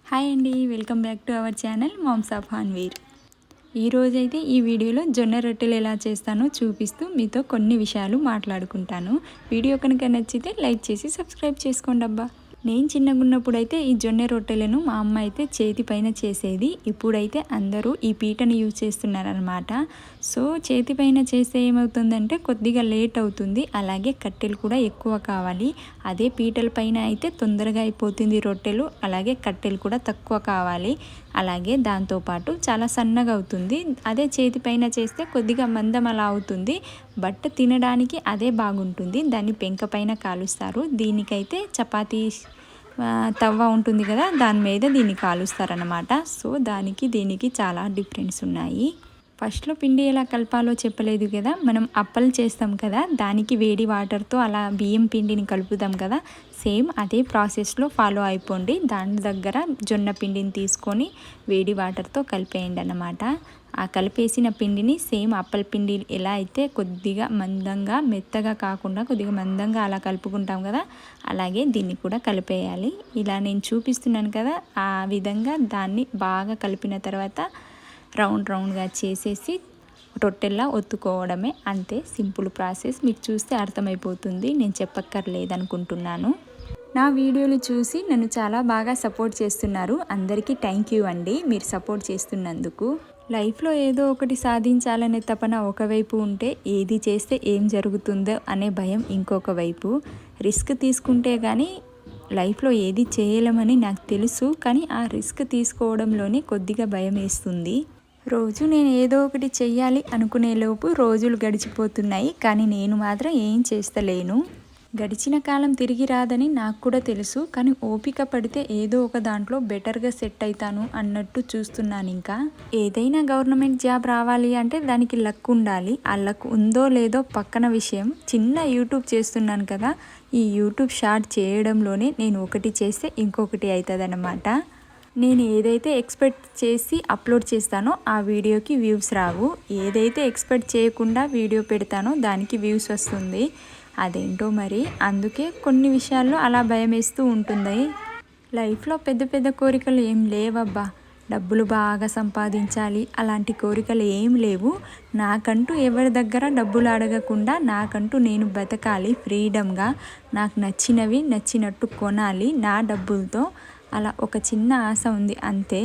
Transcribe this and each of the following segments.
Hi అండి, welcome back to our channel moms of Hanveer. ఈరోజైతే ఈ వీడియోలో జొన్న రొట్టెలు ఎలా చేస్తానో చూపిస్తూ మీతో కొన్ని విషయాలు మాట్లాడుకుంటాను. వీడియో కనుక నచ్చితే లైక్ చేసి సబ్స్క్రైబ్ చేసుకోండి అబ్బా. నేను చిన్నగా ఉన్నప్పుడు అయితే ఈ జొన్న రొట్టెలను మా అమ్మ అయితే చేతి పైన చేసేది. ఇప్పుడైతే అందరూ ఈ పీటని యూజ్ చేస్తున్నారనమాట. సో చేతి పైన చేస్తే ఏమవుతుందంటే కొద్దిగా లేట్ అవుతుంది, అలాగే కట్టెలు కూడా ఎక్కువ కావాలి. అదే పీటల పైన అయితే తొందరగా అయిపోతుంది రొట్టెలు, అలాగే కట్టెలు కూడా తక్కువ కావాలి. అలాగే దాంతోపాటు చాలా సన్నగా అవుతుంది. అదే చేతి పైన చేస్తే కొద్దిగా మందం అలా అవుతుంది, బట్ తినడానికి అదే బాగుంటుంది. దాన్ని పెంక పైన కాలుస్తారు. దీనికైతే చపాతీ తవ్వ ఉంటుంది కదా, దాని మీద దీన్ని కాలుస్తారనమాట. సో దానికి దీనికి చాలా డిఫరెన్స్ ఉన్నాయి. ఫస్ట్లో పిండి ఎలా కలపాలో చెప్పలేదు కదా, మనం అప్పలు చేస్తాం కదా, దానికి వేడి వాటర్తో అలా బియ్యం పిండిని కలుపుతాం కదా, సేమ్ అదే ప్రాసెస్లో ఫాలో అయిపోండి. దాని దగ్గర జొన్న పిండిని తీసుకొని వేడి వాటర్తో కలిపేయండి అన్నమాట. ఆ కలిపేసిన పిండిని సేమ్ అప్పల పిండి ఎలా అయితే కొద్దిగా మందంగా, మెత్తగా కాకుండా కొద్దిగా మందంగా అలా కలుపుకుంటాం కదా, అలాగే దీన్ని కూడా కలిపేయాలి. ఇలా నేను చూపిస్తున్నాను కదా, ఆ విధంగా దాన్ని బాగా కలిపిన తర్వాత రౌండ్గా చేసేసి రొట్టెల్లా ఒత్తుకోవడమే. అంతే, సింపుల్ ప్రాసెస్. మీకు చూస్తే అర్థమైపోతుంది, నేను చెప్పక్కర్లేదనుకుంటున్నాను. నా వీడియోలు చూసి నన్ను చాలా బాగా సపోర్ట్ చేస్తున్నారు. అందరికీ థ్యాంక్ యూ అండి, మీరు సపోర్ట్ చేస్తున్నందుకు. లైఫ్లో ఏదో ఒకటి సాధించాలనే తపన ఒకవైపు ఉంటే, ఏది చేస్తే ఏం జరుగుతుందో అనే భయం ఇంకొక వైపు. రిస్క్ తీసుకుంటే కానీ లైఫ్లో ఏది చేయలేమని నాకు తెలుసు, కానీ ఆ రిస్క్ తీసుకోవడంలోనే కొద్దిగా భయం వేస్తుంది. రోజు నేను ఏదో ఒకటి చెయ్యాలి అనుకునేలోపు రోజులు గడిచిపోతున్నాయి, కానీ నేను మాత్రం ఏం చేస్తలేను. గడిచిన కాలం తిరిగి రాదని నాకు కూడా తెలుసు, కానీ ఓపిక పడితే ఏదో ఒక దాంట్లో బెటర్గా సెట్ అవుతాను అన్నట్టు చూస్తున్నాను. ఇంకా ఏదైనా గవర్నమెంట్ జాబ్ రావాలి అంటే దానికి లక్ ఉండాలి. ఆ లక్ ఉందో లేదో పక్కన విషయం. చిన్న యూట్యూబ్ చేస్తున్నాను కదా, ఈ యూట్యూబ్ షార్ట్ చేయడంలోనే నేను ఒకటి చేస్తే ఇంకొకటి అవుతుందన్నమాట. నేను ఏదైతే ఎక్స్పెక్ట్ చేసి అప్లోడ్ చేస్తానో ఆ వీడియోకి వ్యూస్ రావు, ఏదైతే ఎక్స్పెక్ట్ చేయకుండా వీడియో పెడతానో దానికి వ్యూస్ వస్తుంది. అదేంటో మరి, అందుకే కొన్ని విషయాల్లో అలా భయం వేస్తూ ఉంటుంది. లైఫ్లో పెద్ద పెద్ద కోరికలు ఏం లేవబ్బా. డబ్బులు బాగా సంపాదించాలి అలాంటి కోరికలు ఏం లేవు. నాకంటూ ఎవరి దగ్గర డబ్బులు అడగకుండా నాకంటూ నేను బతకాలి ఫ్రీడమ్గా. నాకు నచ్చినవి నచ్చినట్టు కొనాలి నా డబ్బులతో. అలా ఒక చిన్న ఆశ ఉంది అంతే.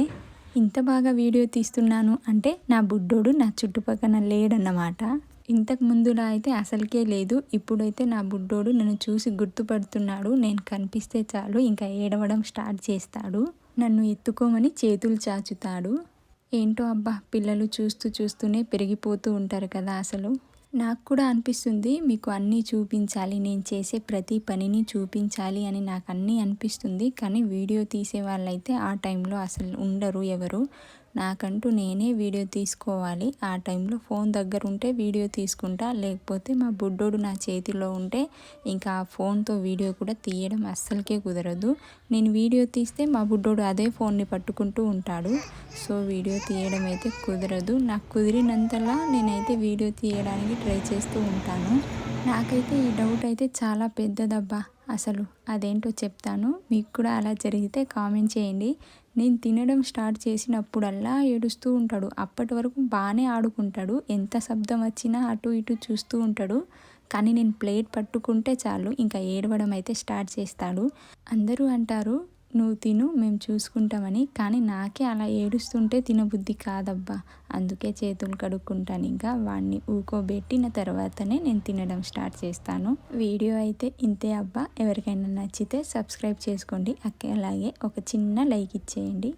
ఇంత బాగా వీడియో తీస్తున్నాను అంటే నా బుడ్డోడు నా చుట్టుపక్కల లేడన్నమాట. ఇంతకు ముందులా అయితే అసలుకే లేదు. ఇప్పుడైతే నా బుడ్డోడు నన్ను చూసి గుర్తుపడుతున్నాడు. నేను కనిపిస్తే చాలు ఇంకా ఏడవడం స్టార్ట్ చేస్తాడు. నన్ను ఎత్తుకోమని చేతులు చాచుతాడు. ఏంటో అబ్బా, పిల్లలు చూస్తూనే పెరిగిపోతూ ఉంటారు కదా. అసలు నాకు కూడా అనిపిస్తుంది మీకు అన్నీ చూపించాలి, నేను చేసే ప్రతి పనిని చూపించాలి అని నాకు అన్నీ అనిపిస్తుంది. కానీ వీడియో తీసే వాళ్ళైతే ఆ టైంలో అసలు ఉండరు ఎవరు. నాకంటూ నేనే వీడియో తీసుకోవాలి. ఆ టైంలో ఫోన్ దగ్గర ఉంటే వీడియో తీసుకుంటా, లేకపోతే మా బుడ్డోడు నా చేతిలో ఉంటే ఇంకా ఆ ఫోన్తో వీడియో కూడా తీయడం అస్సలకే కుదరదు. నేను వీడియో తీస్తే మా బుడ్డోడు అదే ఫోన్ని పట్టుకుంటూ ఉంటాడు. సో వీడియో తీయడం అయితే కుదరదు. నాకు కుదిరినంతలా నేనైతే వీడియో తీయడానికి ట్రై చేస్తూ ఉంటాను. నాకైతే ఈ డౌట్ అయితే చాలా పెద్దదబ్బా. అసలు అదేంటో చెప్తాను, మీకు కూడా అలా జరిగితే కామెంట్ చేయండి. నేను తినడం స్టార్ట్ చేసినప్పుడల్లా ఏడుస్తూ ఉంటాడు. అప్పటి వరకు బాగానే ఆడుకుంటాడు, ఎంత శబ్దం వచ్చినా అటు ఇటు చూస్తూ ఉంటాడు. కానీ నేను ప్లేట్ పట్టుకుంటే చాలు ఇంకా ఏడవడం అయితే స్టార్ట్ చేస్తాడు. అందరూ అంటారు నువ్వు తిను మేము చూసుకుంటామని, కానీ నాకే అలా ఏడుస్తుంటే తినబుద్ధి కాదబ్బా. అందుకే చేతులు కడుక్కుంటాను. ఇంకా వాడిని ఊకోబెట్టిన తర్వాతనే నేను తినడం స్టార్ట్ చేస్తాను. వీడియో అయితే ఇంతే అబ్బా. ఎవరికైనా నచ్చితే సబ్స్క్రైబ్ చేసుకోండి, అలాగే ఒక చిన్న లైక్ ఇచ్చేయండి.